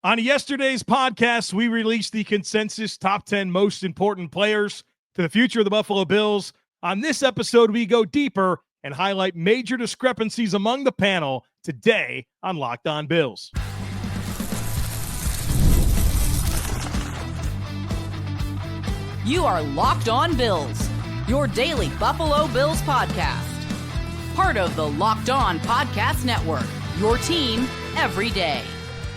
On yesterday's podcast, we released the consensus top 10 most important players to the future of the Buffalo Bills. On this episode, we go deeper and highlight major discrepancies among the panel today on Locked On Bills. You are Locked On Bills, your daily Buffalo Bills podcast. Part of the Locked On Podcast Network, your team every day.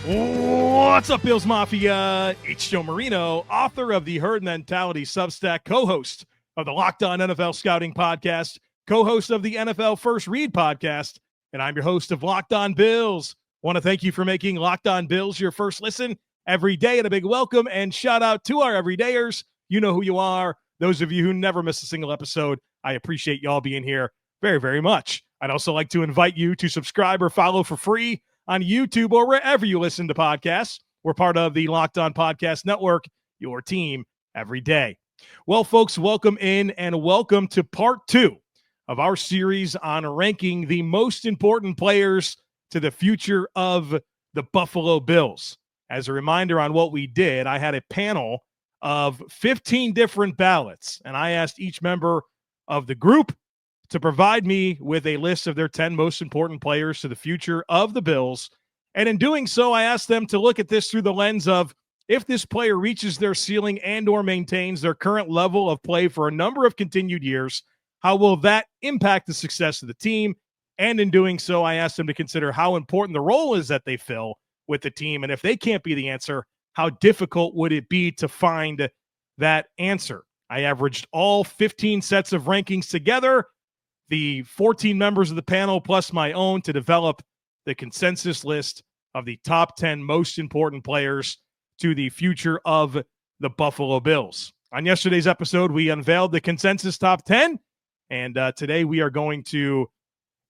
What's up, Bills Mafia? It's Joe Marino, author of the Herd Mentality Substack, co-host of the Locked On NFL Scouting Podcast, co-host of the NFL First Read Podcast, and I'm your host of Locked On Bills. Want to thank you for making Locked On Bills your first listen every day, and a big welcome and shout out to our everydayers. You know who you are. Those of you who never miss a single episode, I appreciate y'all being here very, very much. I'd also like to invite you to subscribe or follow for free on YouTube or wherever you listen to podcasts. We're part of the Locked On Podcast Network, your team every day. Well, folks, welcome in and welcome to part 2 of our series on ranking the most important players to the future of the Buffalo Bills. As a reminder on what we did, I had a panel of 15 different ballots, and I asked each member of the group to provide me with a list of their 10 most important players to the future of the Bills. And in doing so, I asked them to look at this through the lens of if this player reaches their ceiling and or maintains their current level of play for a number of continued years, how will that impact the success of the team? And in doing so, I asked them to consider how important the role is that they fill with the team. And if they can't be the answer, how difficult would it be to find that answer? I averaged all 15 sets of rankings together, the 14 members of the panel plus my own, to develop the consensus list of the top 10 most important players to the future of the Buffalo Bills. On yesterday's episode, we unveiled the consensus top 10, and today we are going to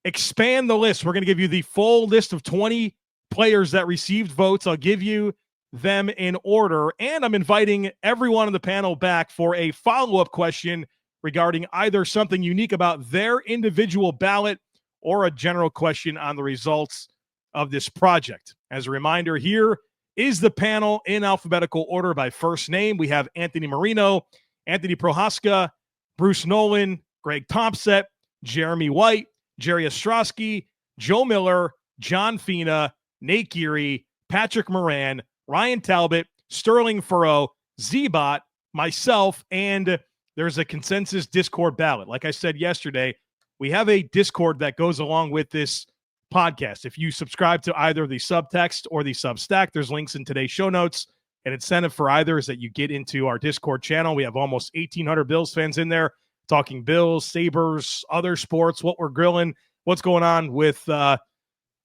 expand the list. We're going to give you the full list of 20 players that received votes. I'll give you them in order, and I'm inviting everyone on the panel back for a follow-up question regarding either something unique about their individual ballot or a general question on the results of this project. As a reminder, here is the panel in alphabetical order by first name. We have Anthony Marino, Anthony Prohaska, Bruce Nolan, Greg Tompsett, Jeremy White, Jerry Ostroski, Joe Miller, John Fina, Nate Geary, Patrick Moran, Ryan Talbot, Sterling Furrow, Z-Bot, myself, and there's a consensus Discord ballot. Like I said yesterday, we have a Discord that goes along with this podcast. If you subscribe to either the subtext or the Substack, there's links in today's show notes. An incentive for either is that you get into our Discord channel. We have almost 1,800 Bills fans in there talking Bills, Sabres, other sports, what we're grilling, what's going on with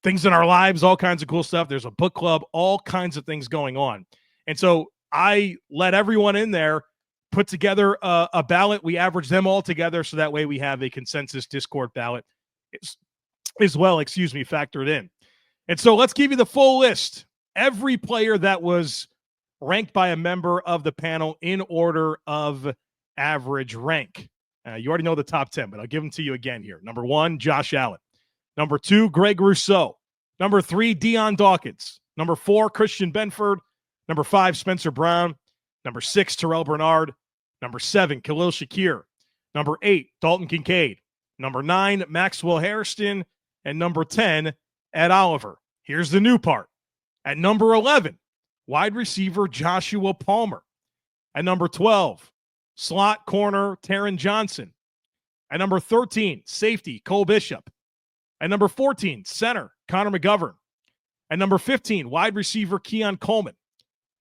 things in our lives, all kinds of cool stuff. There's a book club, all kinds of things going on. And so I let everyone in there put together a ballot. We average them all together so that way we have a consensus Discord ballot as well, factored in. And so let's give you the full list. Every player that was ranked by a member of the panel in order of average rank. You already know the top 10, but I'll give them to you again here. Number 1, Josh Allen. Number 2, Greg Rousseau. Number 3, Dion Dawkins. Number 4, Christian Benford. Number 5, Spencer Brown. Number 6, Terrell Bernard. Number 7, Khalil Shakir. Number 8, Dalton Kincaid. Number 9, Maxwell Hairston. And number 10, Ed Oliver. Here's the new part. At number 11, wide receiver Joshua Palmer. At number 12, slot corner Taron Johnson. At number 13, safety Cole Bishop. At number 14, center Connor McGovern. At number 15, wide receiver Keon Coleman.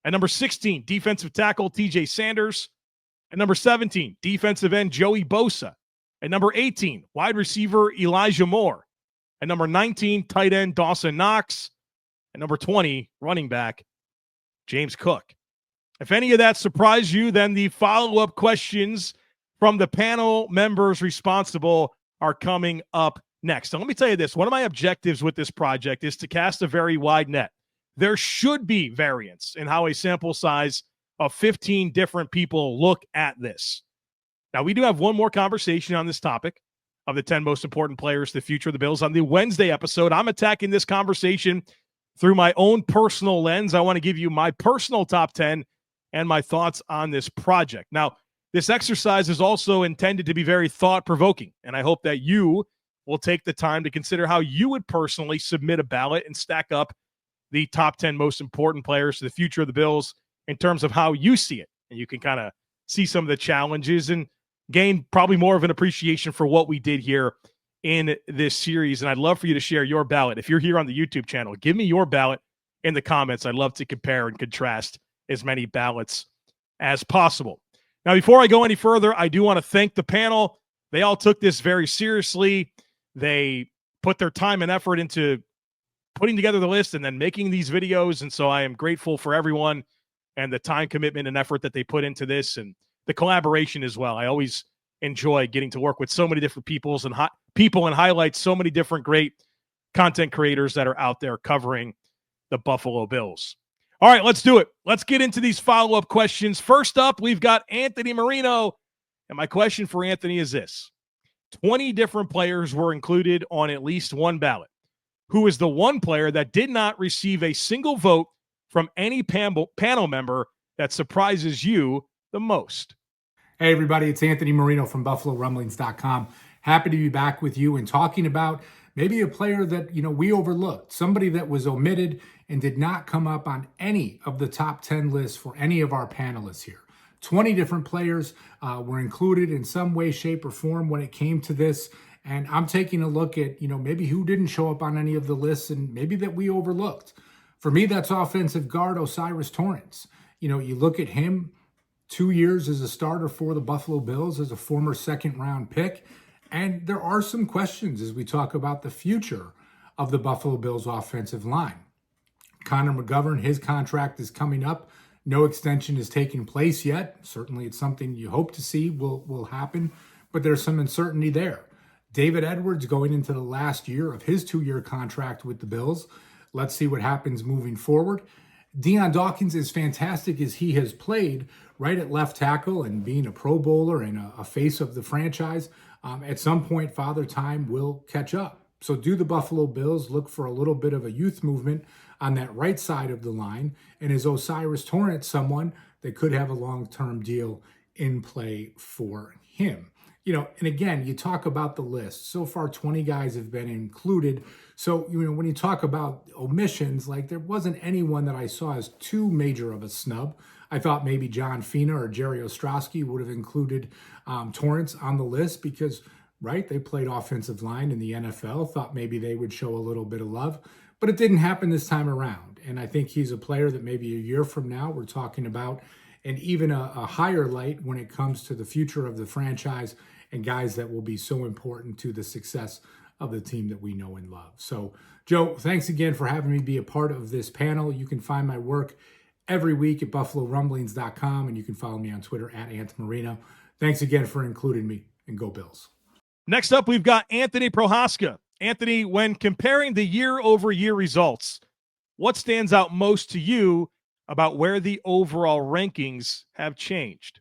At number 16, defensive tackle TJ Sanders. At number 17, defensive end Joey Bosa. At number 18, wide receiver Elijah Moore. At number 19, tight end Dawson Knox. At number 20, running back James Cook. If any of that surprised you, then the follow-up questions from the panel members responsible are coming up next. Now, let me tell you this. One of my objectives with this project is to cast a very wide net. There should be variance in how a sample size of 15 different people look at this. Now, we do have one more conversation on this topic of the 10 most important players to the future of the Bills on the Wednesday episode. I'm attacking this conversation through my own personal lens. I want to give you my personal top 10 and my thoughts on this project. Now, this exercise is also intended to be very thought-provoking, and I hope that you will take the time to consider how you would personally submit a ballot and stack up the top 10 most important players to the future of the Bills in terms of how you see it. And you can kind of see some of the challenges and gain probably more of an appreciation for what we did here in this series. And I'd love for you to share your ballot. If you're here on the YouTube channel, give me your ballot in the comments. I'd love to compare and contrast as many ballots as possible. Now, before I go any further, I do want to thank the panel. They all took this very seriously. They put their time and effort into putting together the list and then making these videos. And so I am grateful for everyone and the time commitment and effort that they put into this and the collaboration as well. I always enjoy getting to work with so many different people and highlight so many different great content creators that are out there covering the Buffalo Bills. All right, let's do it. Let's get into these follow-up questions. First up, we've got Anthony Marino. And my question for Anthony is this. 20 different players were included on at least one ballot. Who is the one player that did not receive a single vote from any panel member that surprises you the most? Hey, everybody, it's Anthony Marino from BuffaloRumblings.com. Happy to be back with you and talking about maybe a player that, we overlooked, somebody that was omitted and did not come up on any of the top 10 lists for any of our panelists here. 20 different players were included in some way, shape, or form when it came to this. And I'm taking a look at, maybe who didn't show up on any of the lists and maybe that we overlooked. For me, that's offensive guard O'Cyrus Torrence. You look at him, 2 years as a starter for the Buffalo Bills as a former second-round pick. And there are some questions as we talk about the future of the Buffalo Bills offensive line. Connor McGovern, his contract is coming up. No extension is taking place yet. Certainly it's something you hope to see will happen, but there's some uncertainty there. David Edwards going into the last year of his 2-year contract with the Bills. Let's see what happens moving forward. Deion Dawkins, as fantastic as he has played right at left tackle and being a Pro Bowler and a face of the franchise, at some point Father Time will catch up. So do the Buffalo Bills look for a little bit of a youth movement on that right side of the line? And is O'Cyrus Torrence someone that could have a long-term deal in play for him? And again, you talk about the list. So far, 20 guys have been included. So, when you talk about omissions, there wasn't anyone that I saw as too major of a snub. I thought maybe John Fina or Jerry Ostroski would have included Torrence on the list because, right, they played offensive line in the NFL. Thought maybe they would show a little bit of love. But it didn't happen this time around. And I think he's a player that maybe a year from now we're talking about and even a higher light when it comes to the future of the franchise and guys that will be so important to the success of the team that we know and love. So, Joe, thanks again for having me be a part of this panel. You can find my work every week at BuffaloRumblings.com, and you can follow me on Twitter at @AntMarino. Thanks again for including me, and go Bills. Next up, we've got Anthony Prohaska. Anthony, when comparing the year-over-year results, what stands out most to you about where the overall rankings have changed?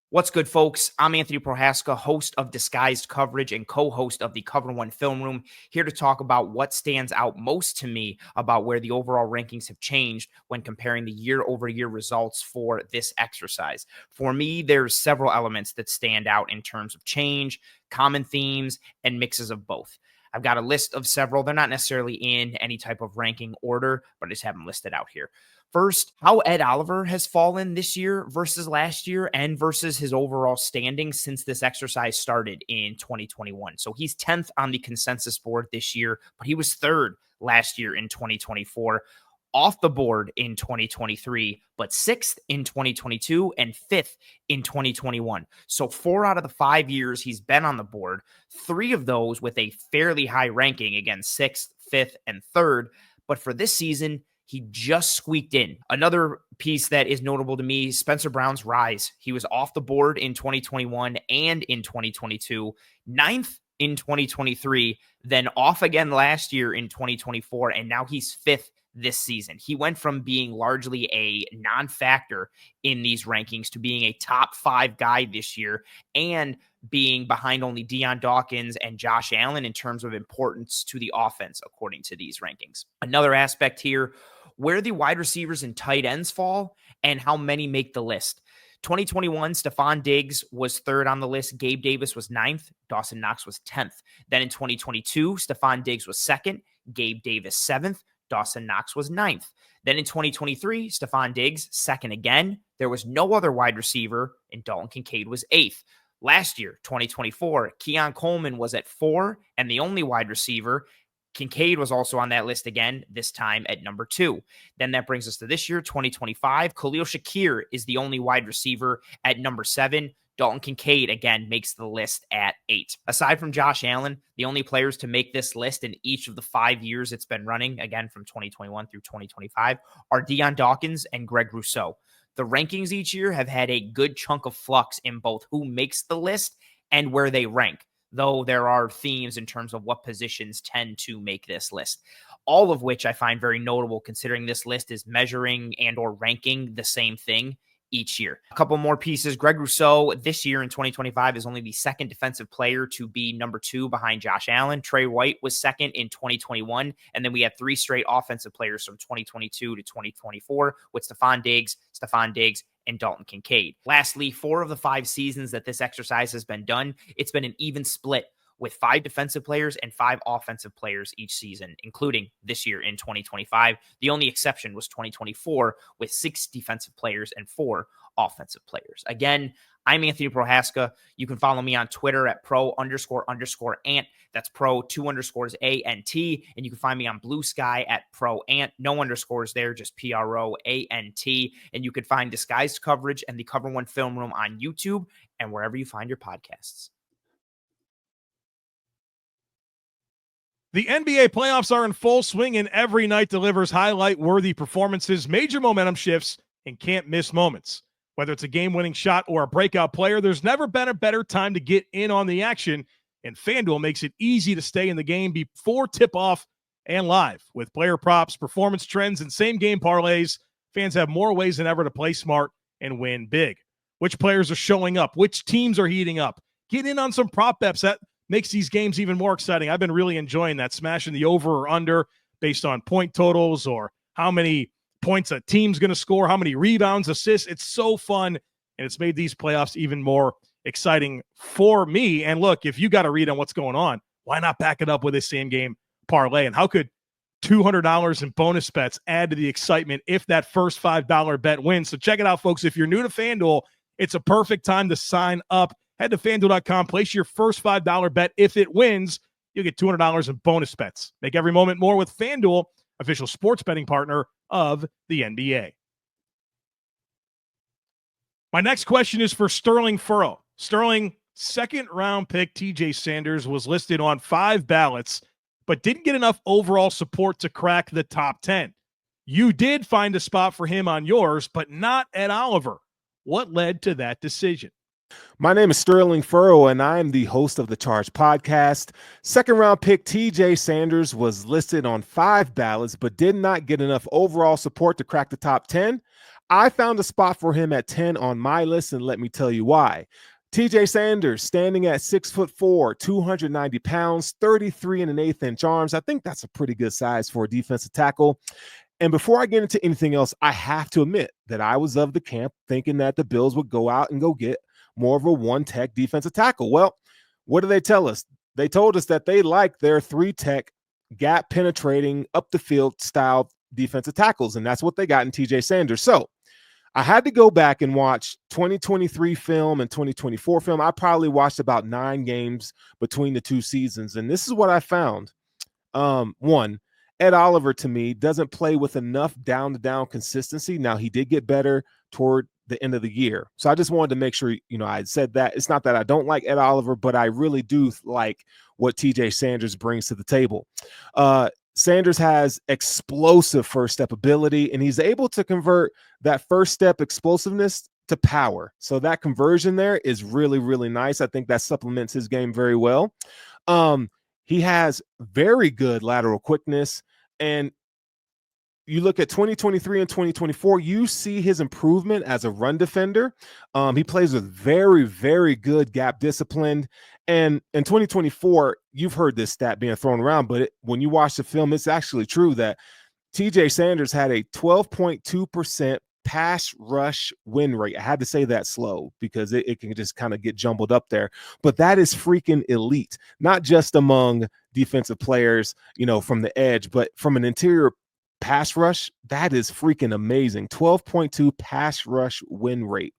What's good, folks? I'm Anthony Prohaska, host of Disguised Coverage and co-host of the Cover One Film Room, here to talk about what stands out most to me about where the overall rankings have changed when comparing the year-over-year results for this exercise. For me, there's several elements that stand out in terms of change, common themes, and mixes of both. I've got a list of several. They're not necessarily in any type of ranking order, but I just have them listed out here. First, how Ed Oliver has fallen this year versus last year and versus his overall standing since this exercise started in 2021. So he's 10th on the consensus board this year, but he was 3rd last year in 2024, off the board in 2023, but 6th in 2022 and 5th in 2021. So 4 out of the 5 years he's been on the board, 3 of those with a fairly high ranking, again, 6th, 5th, and 3rd. But for this season, he just squeaked in. Another piece that is notable to me, Spencer Brown's rise. He was off the board in 2021 and in 2022, 9th in 2023, then off again last year in 2024, and now he's 5th this season. He went from being largely a non-factor in these rankings to being a top 5 guy this year and being behind only Deion Dawkins and Josh Allen in terms of importance to the offense, according to these rankings. Another aspect here, where the wide receivers and tight ends fall and how many make the list. 2021, Stephon Diggs was 3rd on the list. Gabe Davis was 9th. Dawson Knox was 10th. Then in 2022, Stephon Diggs was 2nd. Gabe Davis 7th. Dawson Knox was 9th. Then in 2023, Stephon Diggs 2nd again. There was no other wide receiver, and Dalton Kincaid was 8th. Last year, 2024, Keon Coleman was at 4 and the only wide receiver. Kincaid was also on that list again, this time at number 2. Then that brings us to this year, 2025. Khalil Shakir is the only wide receiver at number 7. Dalton Kincaid, again, makes the list at 8. Aside from Josh Allen, the only players to make this list in each of the 5 years it's been running, again, from 2021 through 2025, are Deion Dawkins and Greg Rousseau. The rankings each year have had a good chunk of flux in both who makes the list and where they rank, though there are themes in terms of what positions tend to make this list, all of which I find very notable considering this list is measuring and or ranking the same thing each year. A couple more pieces. Greg Rousseau this year in 2025 is only the 2nd defensive player to be number 2 behind Josh Allen. Trey White was 2nd in 2021. And then we had 3 straight offensive players from 2022 to 2024 with Stephon Diggs, and Dalton Kincaid. Lastly, 4 of the 5 seasons that this exercise has been done, it's been an even split with 5 defensive players and 5 offensive players each season, including this year in 2025. The only exception was 2024 with 6 defensive players and 4 offensive players. Again, I'm Anthony Prohaska. You can follow me on Twitter at pro__ant. That's pro_ANT. And you can find me on Blue Sky at ProAnt. No underscores there, just PROANT. And you can find Disguised Coverage and the Cover One Film Room on YouTube and wherever you find your podcasts. The NBA playoffs are in full swing, and every night delivers highlight-worthy performances, major momentum shifts, and can't-miss moments. Whether it's a game-winning shot or a breakout player, there's never been a better time to get in on the action, and FanDuel makes it easy to stay in the game before tip-off and live. With player props, performance trends, and same-game parlays, fans have more ways than ever to play smart and win big. Which players are showing up? Which teams are heating up? Get in on some prop bets. That makes these games even more exciting. I've been really enjoying that, smashing the over or under based on point totals or how many points a team's going to score, how many rebounds, assists. It's so fun, and it's made these playoffs even more exciting for me. And look, if you got a read on what's going on, why not back it up with a same-game parlay? And how could $200 in bonus bets add to the excitement if that first $5 bet wins? So check it out, folks. If you're new to FanDuel, it's a perfect time to sign up. Head to FanDuel.com, place your first $5 bet. If it wins, you'll get $200 in bonus bets. Make every moment more with FanDuel, official sports betting partner of the NBA. My next question is for Sterling Furrow. Sterling, 2nd-round pick TJ Sanders was listed on 5 ballots, but didn't get enough overall support to crack the top 10. You did find a spot for him on yours, but not Ed Oliver. What led to that decision? My name is Sterling Furrow, and I am the host of the Charge podcast. 2nd-round pick TJ Sanders was listed on 5 ballots, but did not get enough overall support to crack the top 10. I found a spot for him at 10 on my list, and let me tell you why. TJ Sanders, standing at 6'4", 290 pounds, 33 1/8 inch arms. I think that's a pretty good size for a defensive tackle. And before I get into anything else, I have to admit that I was of the camp thinking that the Bills would go out and go get more of a one-tech defensive tackle. Well, what do they tell us? They told us that they like their 3-tech gap penetrating up the field style defensive tackles, and that's what they got in TJ Sanders. So I had to go back and watch 2023 film and 2024 film. I probably watched about 9 games between the 2 seasons, and this is what I found. One, Ed Oliver, to me, doesn't play with enough down-to-down consistency. Now, he did get better toward the end of the year. So I just wanted to make sure, I said that. It's not that I don't like Ed Oliver, but I really do like what TJ Sanders brings to the table. Sanders has explosive first step ability, and he's able to convert that first step explosiveness to power. So that conversion there is really, really nice. I think that supplements his game very well. He has very good lateral quickness, and you look at 2023 and 2024, you see his improvement as a run defender. He plays with very, very good gap discipline. And in 2024, you've heard this stat being thrown around, but when you watch the film, it's actually true that TJ Sanders had a 12.2% pass rush win rate. I had to say that slow because it can just kind of get jumbled up there. But that is freaking elite, not just among defensive players, from the edge, but from an interior pass rush. That is freaking amazing. 12.2 pass rush win rate.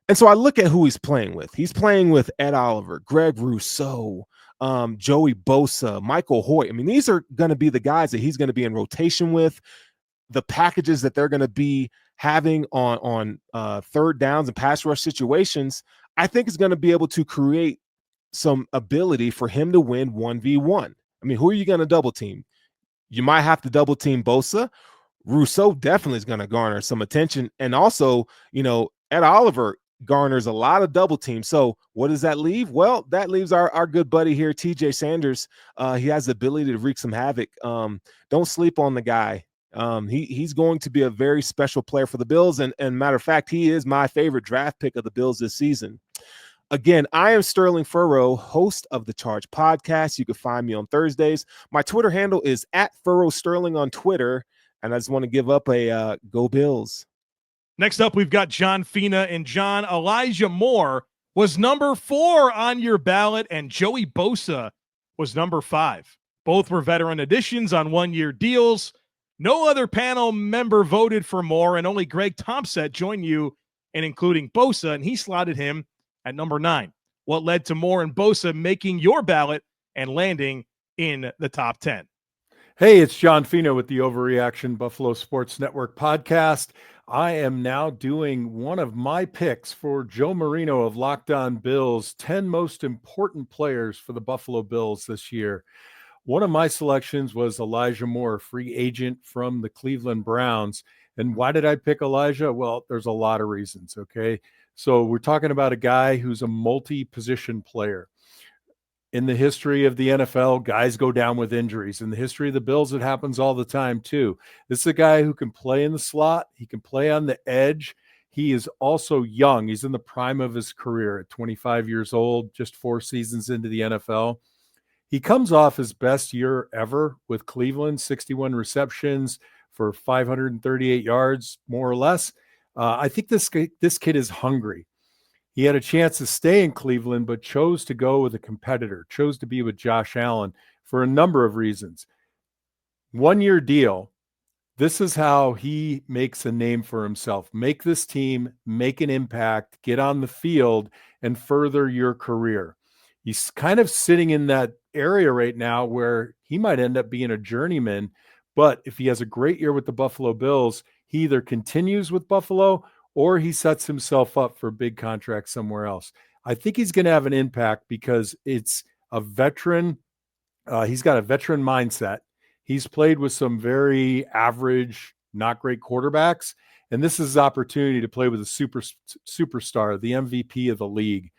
And so I look at who he's playing with. He's playing with Ed Oliver, Greg Rousseau, Joey Bosa, Michael Hoyt. I mean, these are going to be the guys that he's going to be in rotation with. The packages that they're going to be having on third downs and pass rush situations, I think is going to be able to create some ability for him to win 1v1. I mean, who are you going to double team? You might have to double team Bosa. Rousseau definitely is going to garner some attention. And also, Ed Oliver garners a lot of double teams. So what does that leave? Well, that leaves our good buddy here, TJ Sanders. He has the ability to wreak some havoc. Don't sleep on the guy. He's going to be a very special player for the Bills. And matter of fact, he is my favorite draft pick of the Bills this season. Again, I am Sterling Furrow, host of the Charge Podcast. You can find me on Thursdays. My Twitter handle is @FurrowSterling on Twitter. And I just want to give up a go Bills. Next up, we've got John Fina. And John, Elijah Moore was number 4 on your ballot, and Joey Bosa was number 5. Both were veteran additions on one-year deals. No other panel member voted for Moore, and only Greg Tompsett joined you in including Bosa, and he slotted him at number 9. What led to Moore and Bosa making your ballot and landing in the top 10? Hey, it's John Fina with the Overreaction Buffalo Sports Network podcast. I am now doing one of my picks for Joe Marino of Locked On Bills, 10 most important players for the Buffalo Bills this year. One of my selections was Elijah Moore, free agent from the Cleveland Browns. And why did I pick Elijah? Well, there's a lot of reasons, okay? So we're talking about a guy who's a multi-position player. In the history of the NFL, guys go down with injuries. In the history of the Bills, it happens all the time too. This is a guy who can play in the slot. He can play on the edge. He is also young. He's in the prime of his career at 25 years old, just 4 seasons into the NFL. He comes off his best year ever with Cleveland, 61 receptions for 538 yards, more or less. I think this kid is hungry. He had a chance to stay in Cleveland, but chose to go with a competitor, chose to be with Josh Allen for a number of reasons. 1-year deal. This is how he makes a name for himself. Make this team, make an impact, get on the field, and further your career. He's kind of sitting in that area right now where he might end up being a journeyman, but if he has a great year with the Buffalo Bills, he either continues with Buffalo or he sets himself up for a big contract somewhere else. I think he's going to have an impact because it's a veteran. He's got a veteran mindset. He's played with some very average, not great quarterbacks, and this is his opportunity to play with a superstar, the MVP of the league.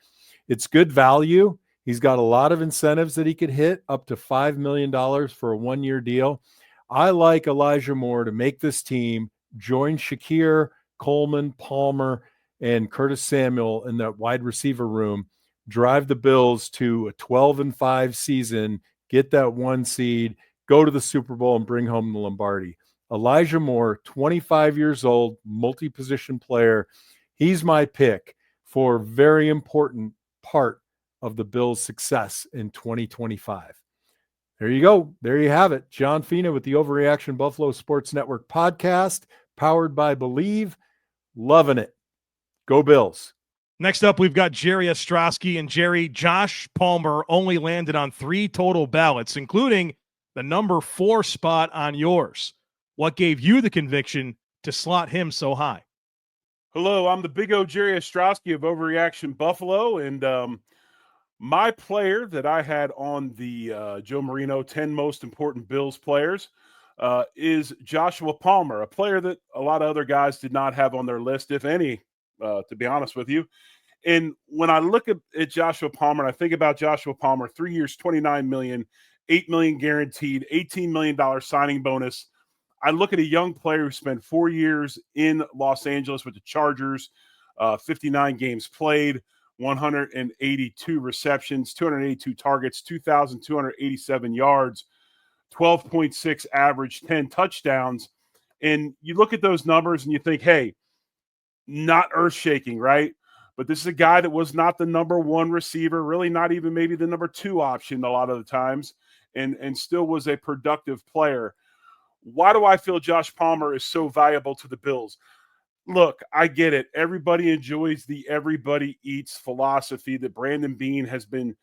It's good value. He's got a lot of incentives that he could hit, up to $5 million for a 1-year deal. I like Elijah Moore to make this team, join Shakir, Coleman, Palmer, and Curtis Samuel in that wide receiver room, drive the Bills to a 12-5 season, get that 1 seed, go to the Super Bowl, and bring home the Lombardi. Elijah Moore, 25 years old, multi-position player. He's my pick for a very important part of the Bills' success in 2025. There you go. There you have it. John Fina with the Overreaction Buffalo Sports Network podcast, powered by Believe. Loving it. Go Bills. Next up, we've got Jerry Estroski. And Jerry, Josh Palmer only landed on 3 total ballots, including the number 4 spot on yours. What gave you the conviction to slot him so high? Hello, I'm the big O Jerry Ostroski of Overreaction Buffalo, and my player that I had on the Joe Marino 10 most important Bills players is Joshua Palmer, a player that a lot of other guys did not have on their list, if any, to be honest with you. And when I look at Joshua Palmer, and I think about Joshua Palmer, 3 years, $29 million, $8 million guaranteed, $18 million signing bonus. I look at a young player who spent 4 years in Los Angeles with the Chargers, 59 games played, 182 receptions, 282 targets, 2,287 yards, 12.6 average, 10 touchdowns. And you look at those numbers and you think, hey, not earth-shaking, right? But this is a guy that was not the number one receiver, really not even maybe the number two option a lot of the times, and still was a productive player. Why do I feel Josh Palmer is so valuable to the Bills? Look, I get it. Everybody enjoys the everybody eats philosophy that Brandon Beane has been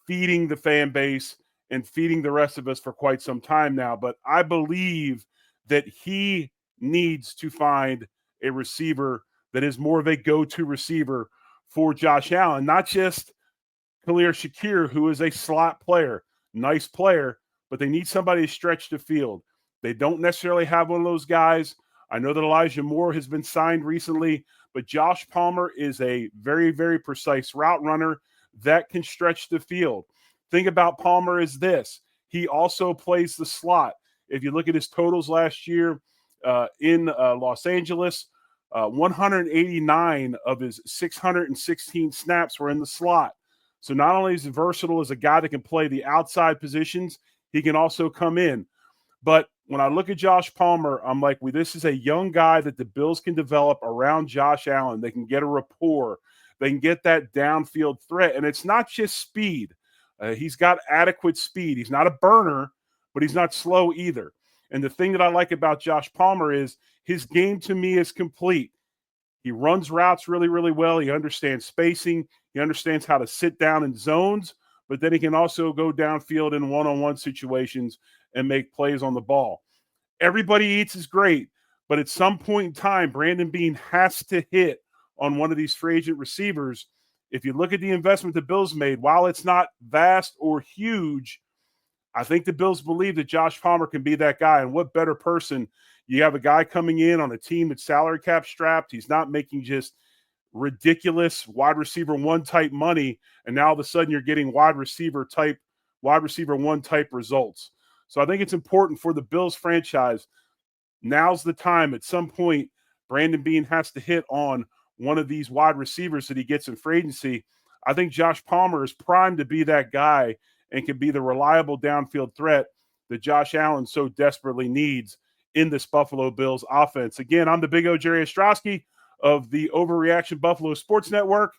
feeding the fan base and feeding the rest of us for quite some time now. But I believe that he needs to find a receiver that is more of a go-to receiver for Josh Allen, not just Khalil Shakir, who is a slot player, nice player, but they need somebody to stretch the field. They don't necessarily have one of those guys. I know that Elijah Moore has been signed recently, but Josh Palmer is a very, very precise route runner that can stretch the field. Thing about Palmer is this. He also plays the slot. If you look at his totals last year in Los Angeles, 189 of his 616 snaps were in the slot. So not only is he versatile as a guy that can play the outside positions, he can also come in. But when I look at Josh Palmer, I'm like, this is a young guy that the Bills can develop around Josh Allen. They can get a rapport. They can get that downfield threat. And it's not just speed. He's got adequate speed. He's not a burner, but he's not slow either. And the thing that I like about Josh Palmer is his game to me is complete. He runs routes really, really well. He understands spacing. He understands how to sit down in zones, but then he can also go downfield in one-on-one situations and make plays on the ball. Everybody eats is great, but at some point in time, Brandon Beane has to hit on one of these free agent receivers. If you look at the investment the Bills made, while it's not vast or huge, I think the Bills believe that Josh Palmer can be that guy. And what better person? You have a guy coming in on a team that's salary cap strapped. He's not making just ridiculous wide receiver one type money, and now all of a sudden you're getting wide receiver one type results. So I think it's important for the Bills franchise. Now's the time. At some point, Brandon Beane has to hit on one of these wide receivers that he gets in free agency. I think Josh Palmer is primed to be that guy and can be the reliable downfield threat that Josh Allen so desperately needs in this Buffalo Bills offense. Again, I'm the Big O, Geary Ostroski of the Overreaction Buffalo Sports Network.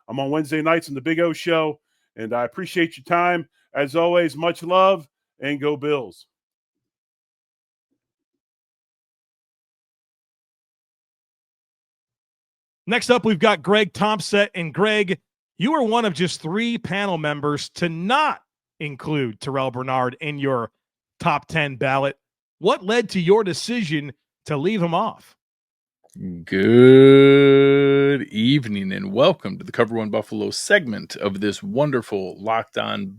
I'm on Wednesday nights on the Big O Show, and I appreciate your time. As always, much love, and go Bills. Next up, we've got Greg Tompsett. And Greg, you are one of just 3 panel members to not include Terrell Bernard in your top 10 ballot. What led to your decision to leave him off? Good evening and welcome to the Cover One Buffalo segment of this wonderful Locked On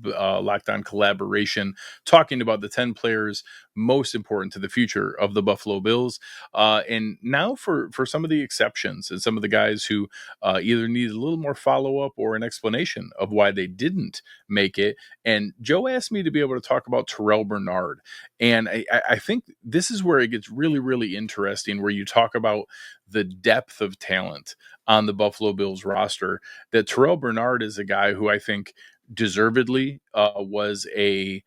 collaboration, talking about the 10 players most important to the future of the Buffalo Bills. And now for some of the exceptions and some of the guys who either need a little more follow-up or an explanation of why they didn't make it. And Joe asked me to be able to talk about Terrell Bernard. And I think this is where it gets really, really interesting, where you talk about the depth of talent on the Buffalo Bills roster. That Terrell Bernard is a guy who I think deservedly was a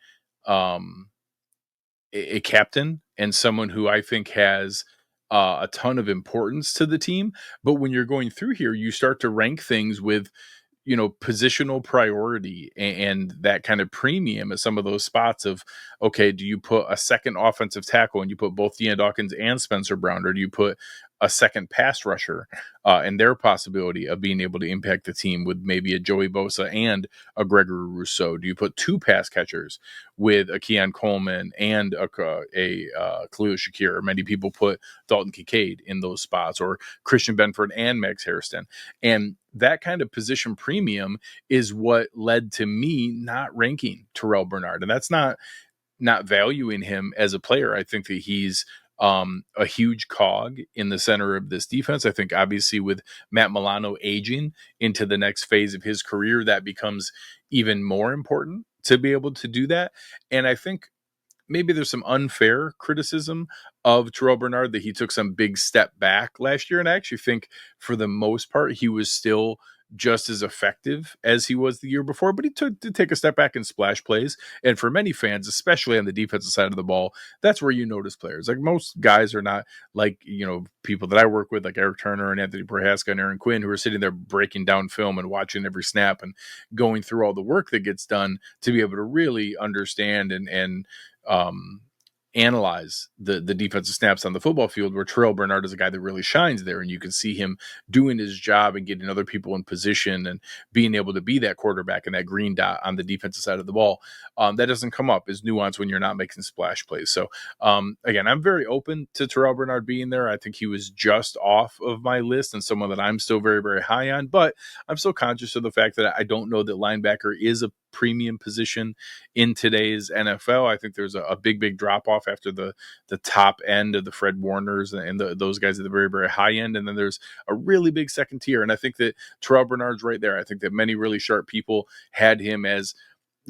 captain and someone who I think has a ton of importance to the team. But when you're going through here, you start to rank things with, positional priority and that kind of premium at some of those spots of, okay, do you put a second offensive tackle and you put both Dean Dawkins and Spencer Brown, or do you put a second pass rusher and their possibility of being able to impact the team with maybe a Joey Bosa and a Gregory Rousseau? Do you put 2 pass catchers with a Keon Coleman and a Khalil Shakir? Many people put Dalton Kincaid in those spots, or Christian Benford and Max Hairston. And that kind of position premium is what led to me not ranking Terrell Bernard. And that's not valuing him as a player. I think that he's a huge cog in the center of this defense. I think obviously with Matt Milano aging into the next phase of his career, that becomes even more important to be able to do that. And I think maybe there's some unfair criticism of Terrell Bernard that he took some big step back last year. And I actually think for the most part, he was still just as effective as he was the year before, but he did take a step back in splash plays. And for many fans, especially on the defensive side of the ball, that's where you notice players. Like most guys are not like, people that I work with, like Eric Turner and Anthony Prohaska and Aaron Quinn, who are sitting there breaking down film and watching every snap and going through all the work that gets done to be able to really understand and analyze the defensive snaps on the football field, where Terrell Bernard is a guy that really shines there, and you can see him doing his job and getting other people in position and being able to be that quarterback and that green dot on the defensive side of the ball. That doesn't come up as nuance when you're not making splash plays. So again, I'm very open to Terrell Bernard being there. I think he was just off of my list and someone that I'm still very, very high on, but I'm still conscious of the fact that I don't know that linebacker is a premium position in today's NFL. I think there's a big drop off after the top end of the Fred Warners and those guys at the very, very high end. And then there's a really big second tier. And I think that Terrell Bernard's right there. I think that many really sharp people had him as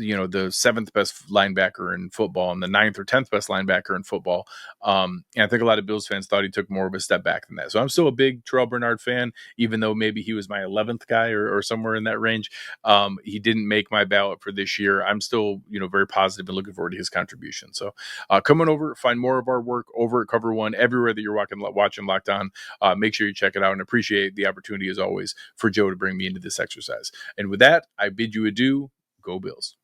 the seventh best linebacker in football and the ninth or 10th best linebacker in football. And I think a lot of Bills fans thought he took more of a step back than that. So I'm still a big Terrell Bernard fan, even though maybe he was my 11th guy or somewhere in that range. He didn't make my ballot for this year. I'm still, very positive and looking forward to his contribution. So come on over, find more of our work over at Cover One, everywhere that you're watching Locked On. Make sure you check it out, and appreciate the opportunity as always for Joe to bring me into this exercise. And with that, I bid you adieu. Go Bills.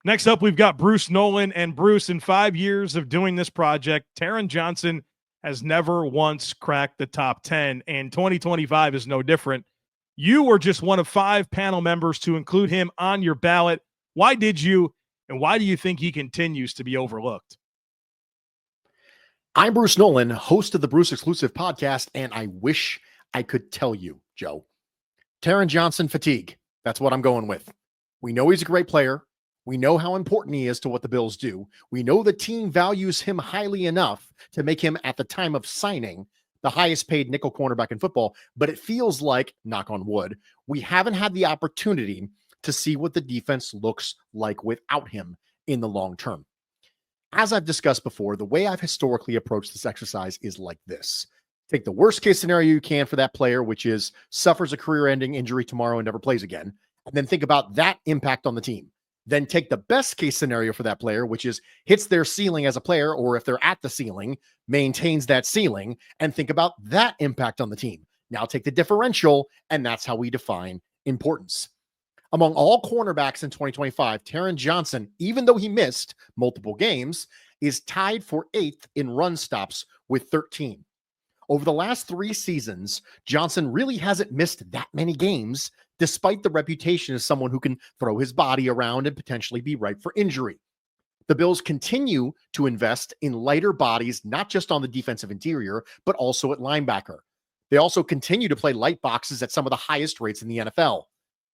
Next up, we've got Bruce Nolan. And Bruce, in 5 years of doing this project, Taron Johnson has never once cracked the top 10, and 2025 is no different. You were just one of 5 panel members to include him on your ballot. Why did you, and why do you think he continues to be overlooked? I'm Bruce Nolan, host of the Bruce Exclusive podcast, and I wish I could tell you, Joe. Taron Johnson fatigue. That's what I'm going with. We know he's a great player. We know how important he is to what the Bills do. We know the team values him highly enough to make him, at the time of signing, the highest paid nickel cornerback in football. But it feels like, knock on wood, we haven't had the opportunity to see what the defense looks like without him in the long term. As I've discussed before, the way I've historically approached this exercise is like this. Take the worst case scenario you can for that player, which is suffers a career-ending injury tomorrow and never plays again. And then think about that impact on the team. Then take the best case scenario for that player, which is hits their ceiling as a player, or if they're at the ceiling, maintains that ceiling, and think about that impact on the team. Now take the differential, and that's how we define importance. Among all cornerbacks in 2025, Taron Johnson, even though he missed multiple games, is tied for 8th in run stops with 13. Over the last 3 seasons, Johnson really hasn't missed that many games, despite the reputation as someone who can throw his body around and potentially be ripe for injury. The Bills continue to invest in lighter bodies, not just on the defensive interior, but also at linebacker. They also continue to play light boxes at some of the highest rates in the NFL.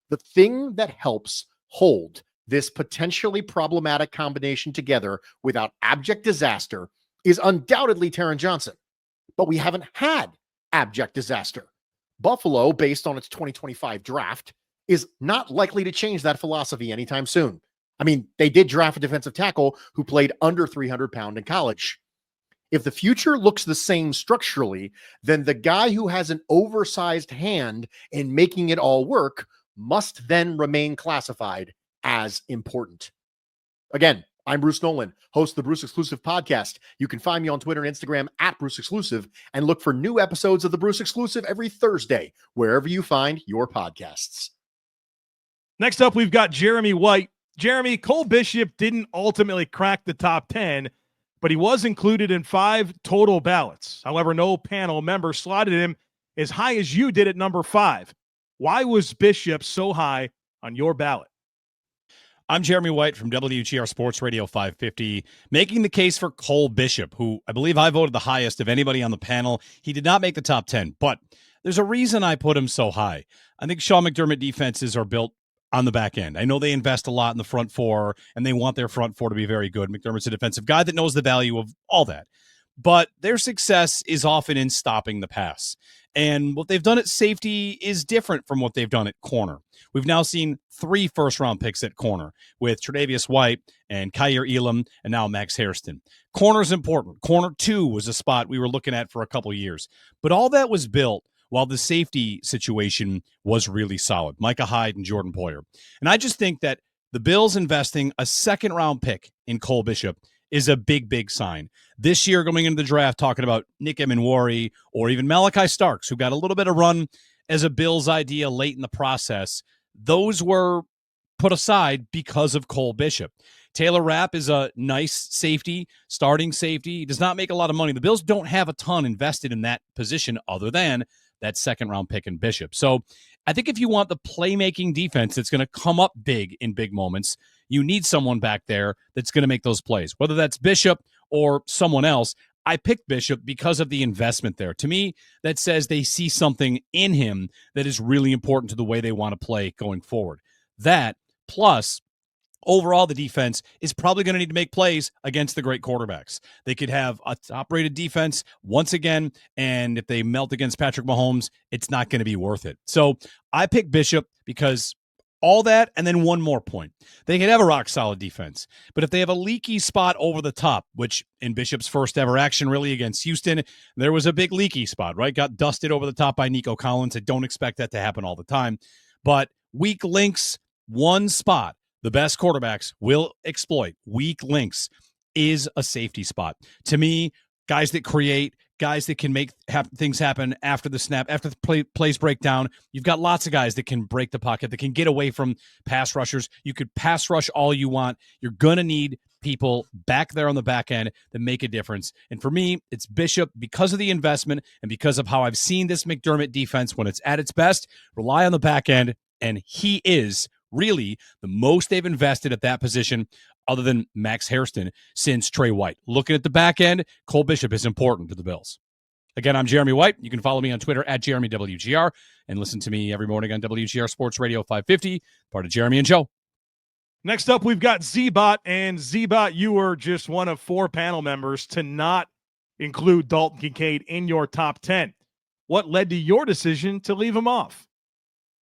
The thing that helps hold this potentially problematic combination together without abject disaster is undoubtedly Taron Johnson. But we haven't had abject disaster. Buffalo, based on its 2025 draft, is not likely to change that philosophy anytime soon. I mean, they did draft a defensive tackle who played under 300 pounds in college. If the future looks the same structurally, then the guy who has an oversized hand in making it all work must then remain classified as important. Again, I'm Bruce Nolan, host of the Bruce Exclusive podcast. You can find me on Twitter and Instagram at Bruce Exclusive, and look for new episodes of the Bruce Exclusive every Thursday, wherever you find your podcasts. Next up, we've got Jeremy White. Jeremy, Cole Bishop didn't ultimately crack the top 10, but he was included in 5 total ballots. However, no panel member slotted him as high as you did at number 5. Why was Bishop so high on your ballot? I'm Jeremy White from WGR Sports Radio 550, making the case for Cole Bishop, who I believe I voted the highest of anybody on the panel. He did not make the top 10, but there's a reason I put him so high. I think Sean McDermott defenses are built on the back end. I know they invest a lot in the front four, and they want their front four to be very good. McDermott's a defensive guy that knows the value of all that. but their success is often in stopping the pass. And what they've done at safety is different from what they've done at corner. We've now seen 3 first-round picks at corner with Tre'Davious White and Kyer Elam and now Max Hairston. Corner's important. Corner 2 was a spot we were looking at for a couple years. But all that was built while the safety situation was really solid. Micah Hyde and Jordan Poyer. And I just think that the Bills investing a second-round pick in Cole Bishop is a big, big sign. This year, going into the draft, talking about Nick Emenwari or even Malachi Starks, who got a little bit of run as a Bills idea late in the process, those were put aside because of Cole Bishop. Taylor Rapp is a nice safety, starting safety. He does not make a lot of money. The Bills don't have a ton invested in that position other than that second-round pick in Bishop. So I think if you want the playmaking defense that's going to come up big in big moments, you need someone back there that's going to make those plays, whether that's Bishop or someone else. I picked Bishop because of the investment there. To me, that says they see something in him that is really important to the way they want to play going forward. That, plus, overall, the defense is probably going to need to make plays against the great quarterbacks. They could have a top-rated defense once again, and if they melt against Patrick Mahomes, it's not going to be worth it. So I picked Bishop because all that, and then one more point. They could have a rock-solid defense, but if they have a leaky spot over the top, which in Bishop's first-ever action really against Houston, there was a big leaky spot, right? Got dusted over the top by Nico Collins. I don't expect that to happen all the time, but weak links, one spot, the best quarterbacks will exploit. Weak links is a safety spot. To me, guys that create, guys that can make things happen after the snap, after the plays break down. You've got lots of guys that can break the pocket, that can get away from pass rushers. You could pass rush all you want. You're going to need people back there on the back end that make a difference. And for me, it's Bishop because of the investment and because of how I've seen this McDermott defense when it's at its best, rely on the back end, and he is really the most they've invested at that position other than Max Hairston since Trey White. Looking at the back end, Cole Bishop is important to the Bills. Again, I'm Jeremy White. You can follow me on Twitter at JeremyWGR and listen to me every morning on WGR Sports Radio 550, part of Jeremy and Joe. Next up, we've got Z-Bot, and Z-Bot, you were just one of 4 panel members to not include Dalton Kincaid in your top 10. What led to your decision to leave him off?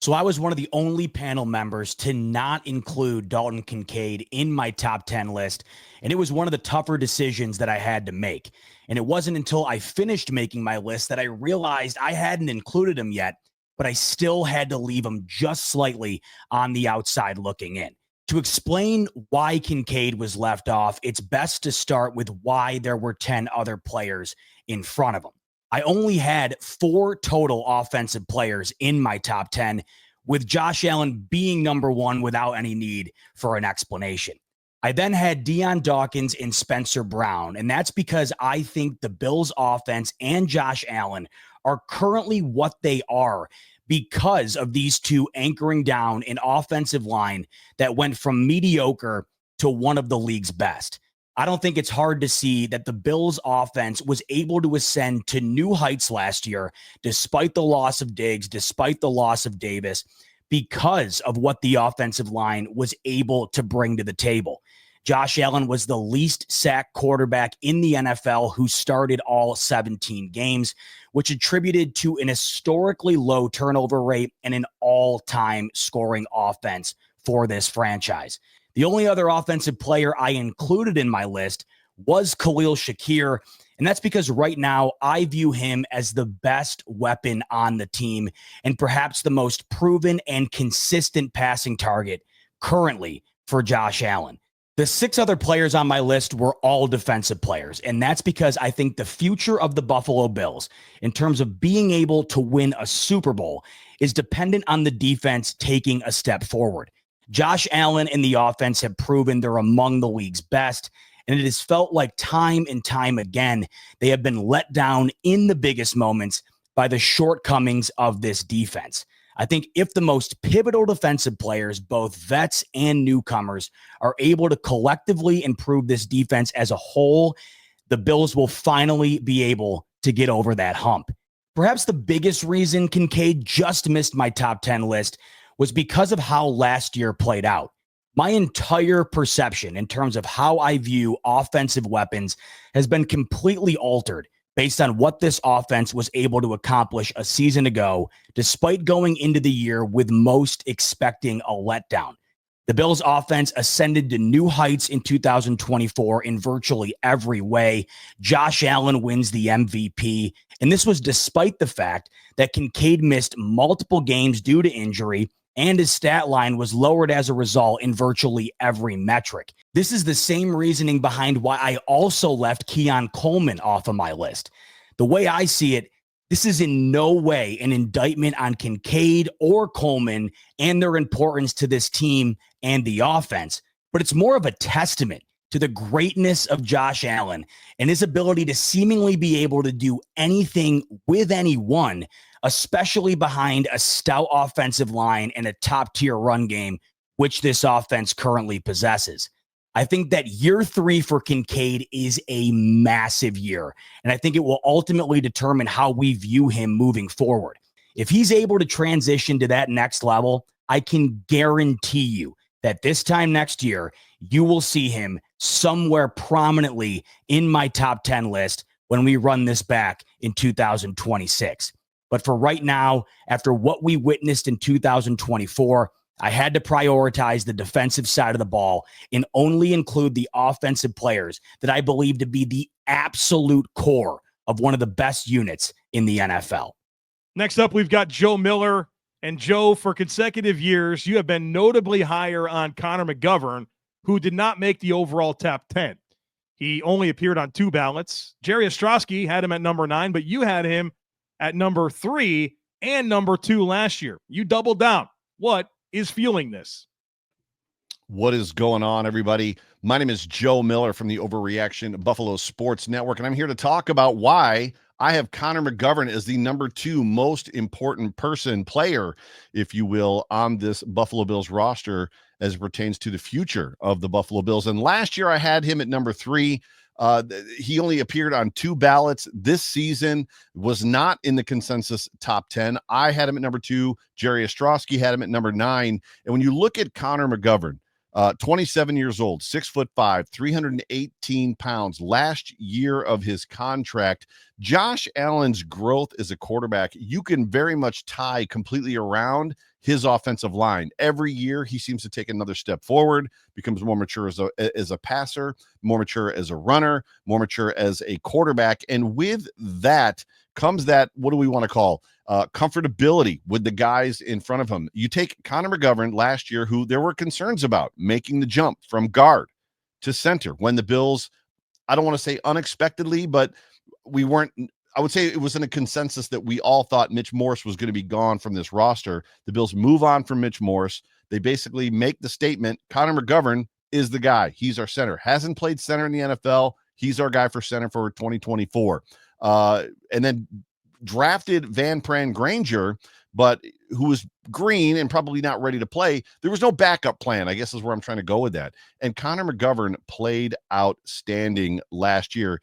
So I was one of the only panel members to not include Dalton Kincaid in my top 10 list, and it was one of the tougher decisions that I had to make. And it wasn't until I finished making my list that I realized I hadn't included him yet, but I still had to leave him just slightly on the outside looking in. To explain why Kincaid was left off, it's best to start with why there were 10 other players in front of him. I only had 4 total offensive players in my top 10, with Josh Allen being number 1 without any need for an explanation. I then had Deion Dawkins and Spencer Brown, and that's because I think the Bills' offense and Josh Allen are currently what they are because of these 2 anchoring down an offensive line that went from mediocre to one of the league's best. I don't think it's hard to see that the Bills' offense was able to ascend to new heights last year, despite the loss of Diggs, despite the loss of Davis, because of what the offensive line was able to bring to the table. Josh Allen was the least sacked quarterback in the NFL who started all 17 games, which attributed to an historically low turnover rate and an all-time scoring offense for this franchise. The only other offensive player I included in my list was Khalil Shakir, and that's because right now I view him as the best weapon on the team and perhaps the most proven and consistent passing target currently for Josh Allen. The 6 other players on my list were all defensive players, and that's because I think the future of the Buffalo Bills, in terms of being able to win a Super Bowl, is dependent on the defense taking a step forward. Josh Allen and the offense have proven they're among the league's best, and it has felt like time and time again they have been let down in the biggest moments by the shortcomings of this defense. I think if the most pivotal defensive players, both vets and newcomers, are able to collectively improve this defense as a whole, the Bills will finally be able to get over that hump. Perhaps the biggest reason Kincaid just missed my top 10 list was because of how last year played out. My entire perception in terms of how I view offensive weapons has been completely altered based on what this offense was able to accomplish a season ago, despite going into the year with most expecting a letdown. The Bills offense ascended to new heights in 2024 in virtually every way. Josh Allen wins the MVP, and this was despite the fact that Kincaid missed multiple games due to injury, and his stat line was lowered as a result in virtually every metric. This is the same reasoning behind why I also left Keon Coleman off of my list. The way I see it, this is in no way an indictment on Kincaid or Coleman and their importance to this team and the offense, but it's more of a testament to the greatness of Josh Allen and his ability to seemingly be able to do anything with anyone, especially behind a stout offensive line and a top-tier run game, which this offense currently possesses. I think that year 3 for Kincaid is a massive year, and I think it will ultimately determine how we view him moving forward. If he's able to transition to that next level, I can guarantee you that this time next year, you will see him somewhere prominently in my top 10 list when we run this back in 2026. But for right now, after what we witnessed in 2024, I had to prioritize the defensive side of the ball and only include the offensive players that I believe to be the absolute core of one of the best units in the NFL. Next up, we've got Joe Miller. And Joe, for consecutive years, you have been notably higher on Connor McGovern, who did not make the overall top 10. He only appeared on 2 ballots. Jerry Estroski had him at number 9, but you had him at number 3 and number 2 last year. You doubled down. What is fueling this? What is going on, everybody? My name is Joe Miller from the Overreaction Buffalo Sports Network, and I'm here to talk about why I have Connor McGovern as the number 2 most important player, if you will, on this Buffalo Bills roster as it pertains to the future of the Buffalo Bills. And last year I had him at number 3. He only appeared on 2 ballots this season, was not in the consensus top 10. I had him at number 2. Jerry Ostroski had him at number 9. And when you look at Connor McGovern, 27 years old, 6'5", 318 pounds, last year of his contract. Josh Allen's growth as a quarterback, you can very much tie completely around his offensive line. Every year he seems to take another step forward, becomes more mature as a passer, more mature as a runner, more mature as a quarterback. And with that comes that, what do we want to call, comfortability with the guys in front of him. You take Connor McGovern last year, who there were concerns about making the jump from guard to center when the Bills, I don't want to say unexpectedly, but I would say it was in a consensus that we all thought Mitch Morse was going to be gone from this roster. The Bills move on from Mitch Morse. They basically make the statement, Connor McGovern is the guy. He's our center. Hasn't played center in the NFL. He's our guy for center for 2024. And then drafted Van Pran Granger, but who was green and probably not ready to play. There was no backup plan, I guess is where I'm trying to go with that. And Connor McGovern played outstanding last year.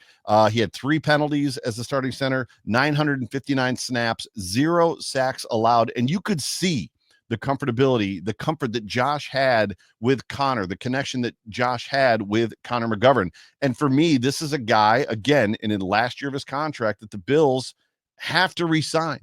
He had 3 penalties as the starting center, 959 snaps, 0 sacks allowed. And you could see the comfortability, the comfort that Josh had with Connor, the connection that Josh had with Connor McGovern. And for me, this is a guy, again, in the last year of his contract that the Bills have to re-sign.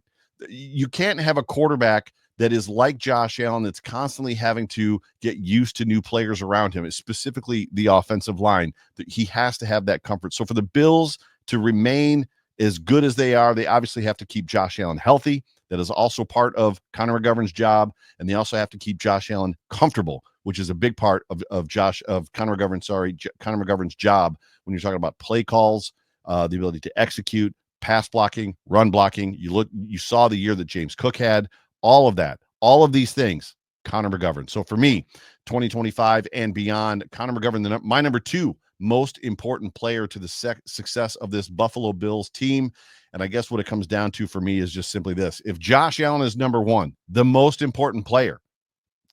You can't have a quarterback that is like Josh Allen that's constantly having to get used to new players around him, specifically the offensive line. That he has to have that comfort. So for the Bills to remain as good as they are, they obviously have to keep Josh Allen healthy. That is also part of Connor McGovern's job, and they also have to keep Josh Allen comfortable, which is a big part of Connor McGovern's job when you're talking about play calls, the ability to execute, pass blocking, run blocking. You saw the year that James Cook had, all of these things, Connor McGovern. So for me, 2025 and beyond, Connor McGovern, my number 2 most important player to the success of this Buffalo Bills team. And I guess what it comes down to for me is just simply this. If Josh Allen is number 1, the most important player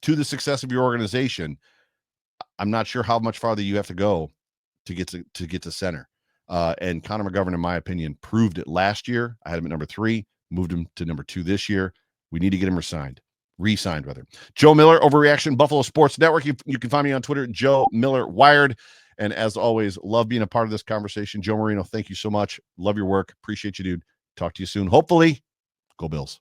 to the success of your organization, I'm not sure how much farther you have to go to get to center. And Connor McGovern, in my opinion, proved it last year. I had him at number 3, moved him to number 2 this year. We need to get him resigned. Re-signed, rather. Joe Miller, Overreaction, Buffalo Sports Network. You can find me on Twitter, Joe Miller Wired. And as always, love being a part of this conversation. Joe Marino, thank you so much. Love your work. Appreciate you, dude. Talk to you soon. Hopefully, go Bills.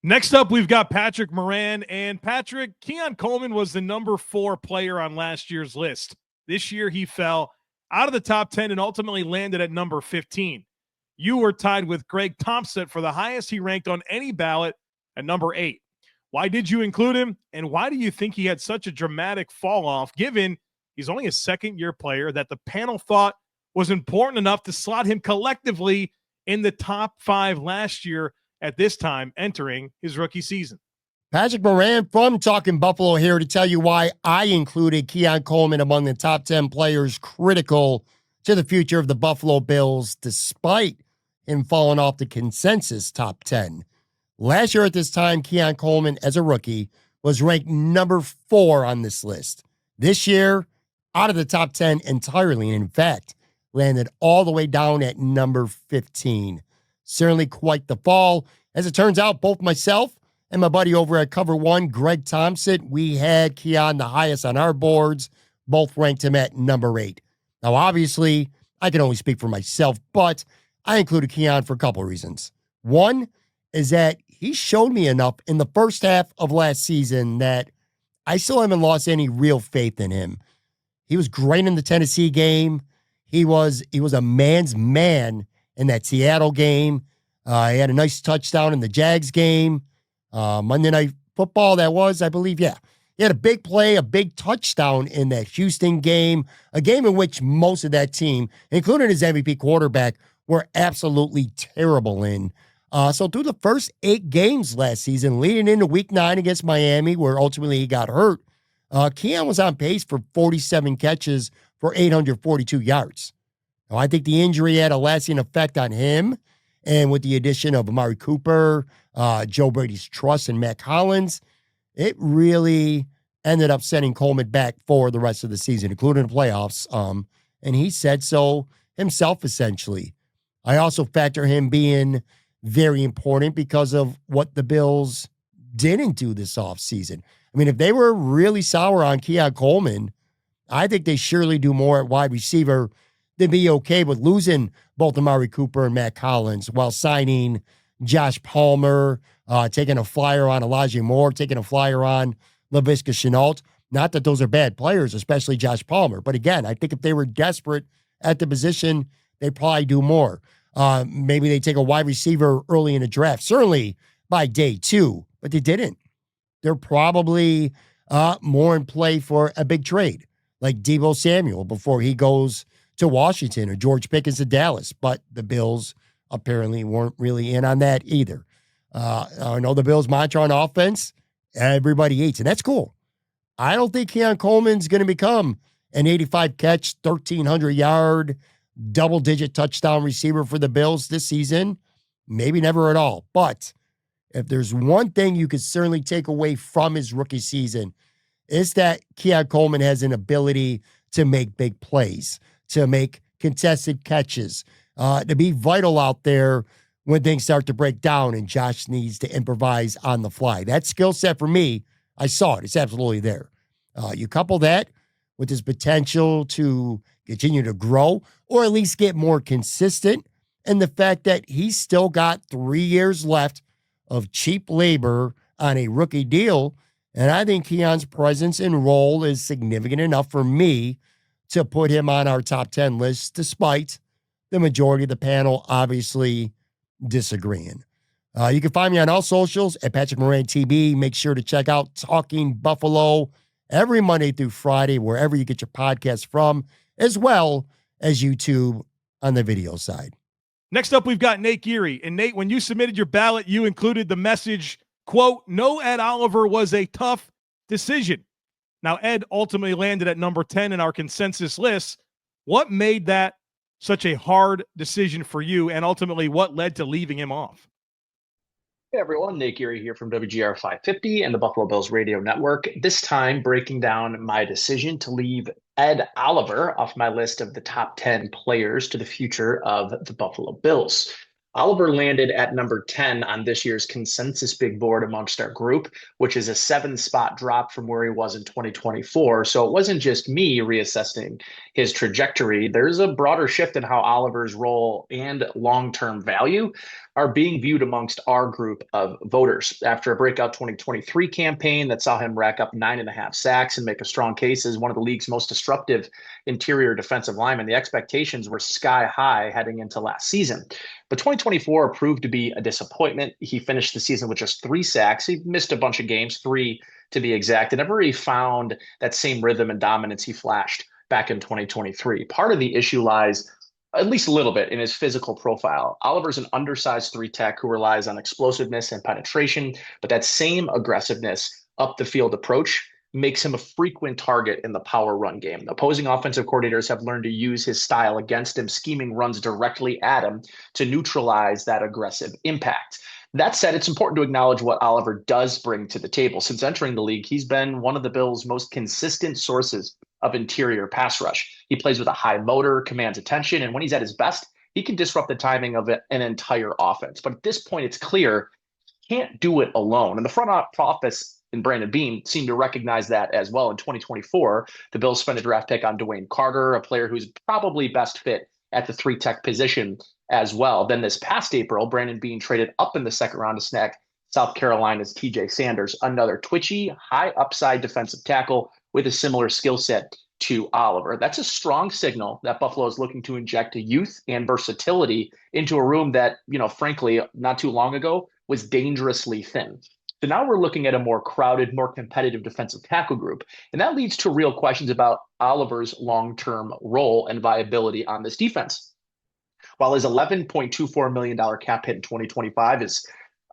Next up, we've got Patrick Moran. And Patrick, Keon Coleman was the number 4 player on last year's list. This year, he fell out of the top 10 and ultimately landed at number 15. You were tied with Greg Tompsett for the highest he ranked on any ballot at number 8. Why did you include him? And why do you think he had such a dramatic fall off, given he's only a second-year player that the panel thought was important enough to slot him collectively in the top 5 last year at this time entering his rookie season? Patrick Moran from Talking Buffalo here to tell you why I included Keon Coleman among the top 10 players critical to the future of the Buffalo Bills, despite him falling off the consensus top 10. Last year at this time, Keon Coleman, as a rookie, was ranked number 4 on this list. This year, out of the top 10 entirely, and in fact, landed all the way down at number 15. Certainly quite the fall. As it turns out, both myself and my buddy over at Cover One, Greg Tompsett, we had Keon the highest on our boards. Both ranked him at number 8. Now, obviously, I can only speak for myself, but I included Keon for a couple of reasons. One is that he showed me enough in the first half of last season that I still haven't lost any real faith in him. He was great in the Tennessee game. He was a man's man in that Seattle game. He had a nice touchdown in the Jags game. Monday Night Football, that was, I believe, yeah. He had a big play, a big touchdown in that Houston game, a game in which most of that team, including his MVP quarterback, were absolutely terrible in. So through the first 8 games last season, leading into week 9 against Miami, where ultimately he got hurt, Keon was on pace for 47 catches for 842 yards. Now, I think the injury had a lasting effect on him, and with the addition of Amari Cooper, Joe Brady's trust, and Matt Collins, it really ended up sending Coleman back for the rest of the season, including the playoffs. And he said so himself, essentially. I also factor him being very important because of what the Bills didn't do this offseason. I mean, if they were really sour on Keon Coleman, I think they surely do more at wide receiver than be okay with losing both Amari Cooper and Matt Collins while signing Josh Palmer, taking a flyer on Elijah Moore, taking a flyer on Laviska Shenault. Not that those are bad players, especially Josh Palmer. But again, I think if they were desperate at the position, they'd probably do more. Maybe they take a wide receiver early in the draft, certainly by day 2, but they didn't. They're probably more in play for a big trade, like Deebo Samuel before he goes to Washington or George Pickens to Dallas. But the Bills apparently weren't really in on that either. I know the Bills' mantra on offense, everybody eats, and that's cool. I don't think Keon Coleman's going to become an 85-catch, 1,300-yard, double-digit touchdown receiver for the Bills this season. Maybe never at all. But if there's one thing you could certainly take away from his rookie season, it's that Keon Coleman has an ability to make big plays, to make contested catches, to be vital out there when things start to break down and Josh needs to improvise on the fly. That skill set for me, I saw it. It's absolutely there. You couple that with his potential to continue to grow or at least get more consistent, and the fact that he's still got 3 years left of cheap labor on a rookie deal. And I think Keon's presence and role is significant enough for me to put him on our top 10 list, despite the majority of the panel obviously disagreeing. You can find me on all socials at Patrick Moran TV. Make sure to check out Talking Buffalo every Monday through Friday, wherever you get your podcast from, as well as YouTube on the video side. Next up, we've got Nate Geary. And Nate, when you submitted your ballot, you included the message, quote, "No Ed Oliver was a tough decision." Now, Ed ultimately landed at number 10 in our consensus list. What made that such a hard decision for you, and ultimately what led to leaving him off? Hey everyone, Nate Geary here from WGR 550 and the Buffalo Bills Radio Network. This time breaking down my decision to leave Ed Oliver off my list of the top 10 players to the future of the Buffalo Bills. Oliver landed at number 10 on this year's consensus big board amongst our group, which is a 7-spot drop from where he was in 2024. So it wasn't just me reassessing his trajectory. There's a broader shift in how Oliver's role and long-term value are being viewed amongst our group of voters. After a breakout 2023 campaign that saw him rack up 9.5 sacks and make a strong case as one of the league's most disruptive interior defensive linemen, the expectations were sky high heading into last season. But 2024 proved to be a disappointment. He finished the season with just 3 sacks. He missed a bunch of games, 3 to be exact, and never really found that same rhythm and dominance he flashed back in 2023. Part of the issue lies at least a little bit in his physical profile. Oliver's an undersized 3-tech who relies on explosiveness and penetration, but that same aggressiveness up the field approach makes him a frequent target in the power run game. Opposing offensive coordinators have learned to use his style against him, scheming runs directly at him to neutralize that aggressive impact. That said, it's important to acknowledge what Oliver does bring to the table. Since entering the league, he's been one of the Bills' most consistent sources of interior pass rush. He plays with a high motor, commands attention, and when he's at his best, he can disrupt the timing of an entire offense. But at this point, it's clear he can't do it alone. And the front office and Brandon Beane seemed to recognize that as well. In 2024, the Bills spent a draft pick on Dwayne Carter, a player who's probably best fit at the 3-tech position as well. Then this past April, Brandon Beane traded up in the second round to snag South Carolina's TJ Sanders, another twitchy, high upside defensive tackle with a similar skill set to Oliver. That's a strong signal that Buffalo is looking to inject youth and versatility into a room that, frankly, not too long ago was dangerously thin. So now we're looking at a more crowded, more competitive defensive tackle group. And that leads to real questions about Oliver's long-term role and viability on this defense. While his $11.24 million cap hit in 2025 is,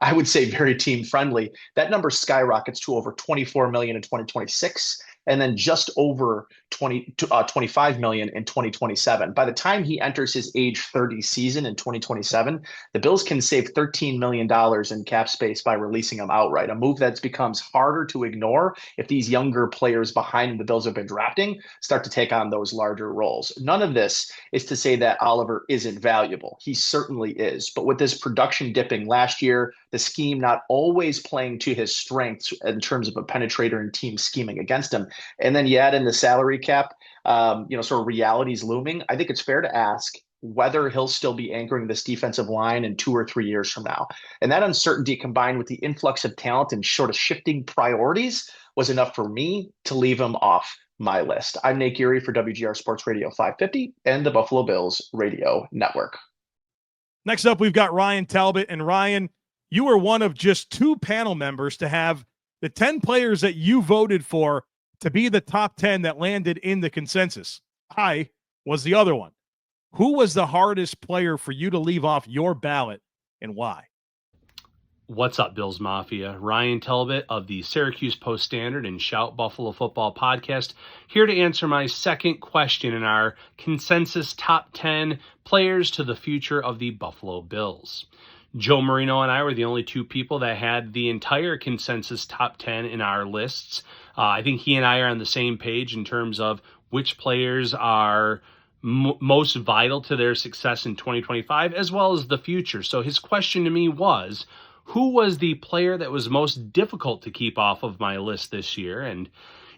I would say, very team-friendly, that number skyrockets to over $24 million in 2026, and then just over $25 million in 2027. By the time he enters his age 30 season in 2027, the Bills can save $13 million in cap space by releasing him outright, a move that becomes harder to ignore if these younger players behind the Bills have been drafting start to take on those larger roles. None of this is to say that Oliver isn't valuable. He certainly is. But with this production dipping last year, the scheme not always playing to his strengths in terms of a penetrator and team scheming against him, and then you add in the salary cap, sort of realities looming, I think it's fair to ask whether he'll still be anchoring this defensive line in 2 or 3 years from now. And that uncertainty combined with the influx of talent and sort of shifting priorities was enough for me to leave him off my list. I'm Nate Geary for WGR Sports Radio 550 and the Buffalo Bills Radio Network. Next up, we've got Ryan Talbot. And Ryan, you were one of just 2 panel members to have the 10 players that you voted for to be the top 10 that landed in the consensus. I was the other one. Who was the hardest player for you to leave off your ballot and why? What's up, Bills Mafia? Ryan Talbot of the Syracuse Post-Standard and Shout Buffalo Football podcast, here to answer my second question in our consensus top 10 players to the future of the Buffalo Bills. Joe Marino and I were the only 2 people that had the entire consensus top 10 in our lists. I think he and I are on the same page in terms of which players are most vital to their success in 2025 as well as the future. So his question to me was, who was the player that was most difficult to keep off of my list this year? And,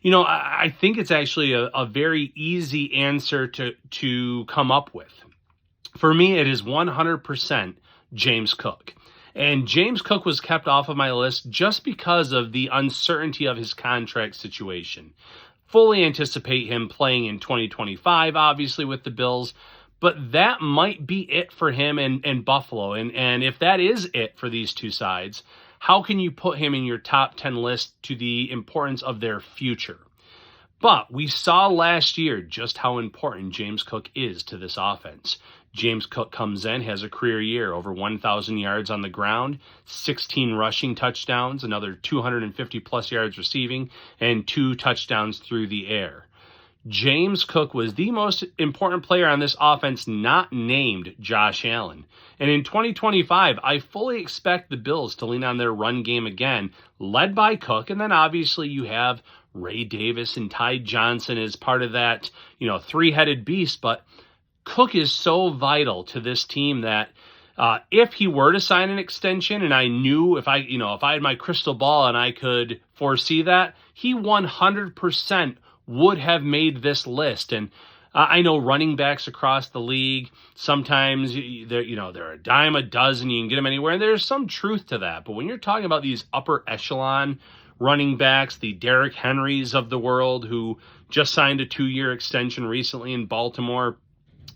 I think it's actually a very easy answer to come up with. For me, it is 100% James Cook. And James Cook was kept off of my list just because of the uncertainty of his contract situation. Fully anticipate him playing in 2025, obviously, with the Bills, but that might be it for him and Buffalo. And if that is it for these 2 sides, how can you put him in your top 10 list to the importance of their future? But we saw last year just how important James Cook is to this offense. James Cook comes in, has a career year, over 1,000 yards on the ground, 16 rushing touchdowns, another 250 plus yards receiving, and 2 touchdowns through the air. James Cook was the most important player on this offense not named Josh Allen. And in 2025, I fully expect the Bills to lean on their run game again, led by Cook. And then obviously you have Ray Davis and Ty Johnson as part of that, 3-headed beast. But Cook is so vital to this team that If he were to sign an extension, and I knew if I had my crystal ball and I could foresee that, he 100% would have made this list. And I know running backs across the league, sometimes they're a dime a dozen, you can get them anywhere, and there's some truth to that. But when you're talking about these upper echelon running backs, the Derrick Henrys of the world who just signed a 2-year extension recently in Baltimore,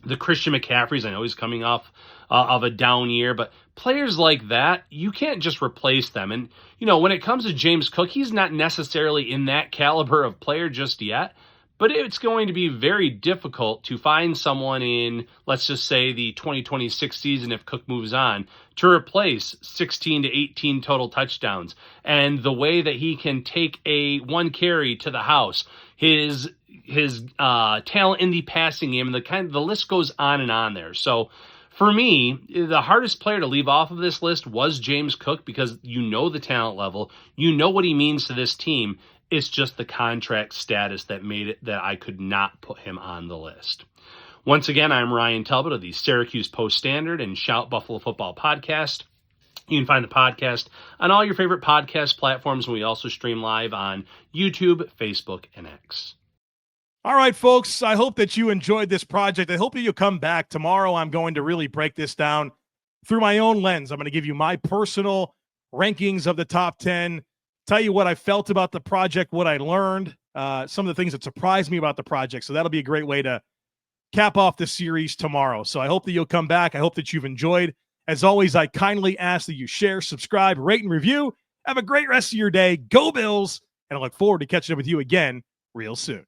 the Christian McCaffreys, I know he's coming off of a down year, but players like that, you can't just replace them. And, when it comes to James Cook, he's not necessarily in that caliber of player just yet, but it's going to be very difficult to find someone in, let's just say, the 2026 season, if Cook moves on, to replace 16 to 18 total touchdowns. And the way that he can take a one carry to the house, his talent in the passing game, and the list goes on and on there. So for me, the hardest player to leave off of this list was James Cook, because the talent level, what he means to this team. It's just the contract status that made it that I could not put him on the list. Once again, I'm Ryan Talbot of the Syracuse Post-Standard and Shout Buffalo Football Podcast. You can find the podcast on all your favorite podcast platforms, and we also stream live on YouTube, Facebook, and X. All right, folks, I hope that you enjoyed this project. I hope that you'll come back. Tomorrow I'm going to really break this down through my own lens. I'm going to give you my personal rankings of the top 10, tell you what I felt about the project, what I learned, some of the things that surprised me about the project. So that'll be a great way to cap off the series tomorrow. So I hope that you'll come back. I hope that you've enjoyed. As always, I kindly ask that you share, subscribe, rate, and review. Have a great rest of your day. Go Bills. And I look forward to catching up with you again real soon.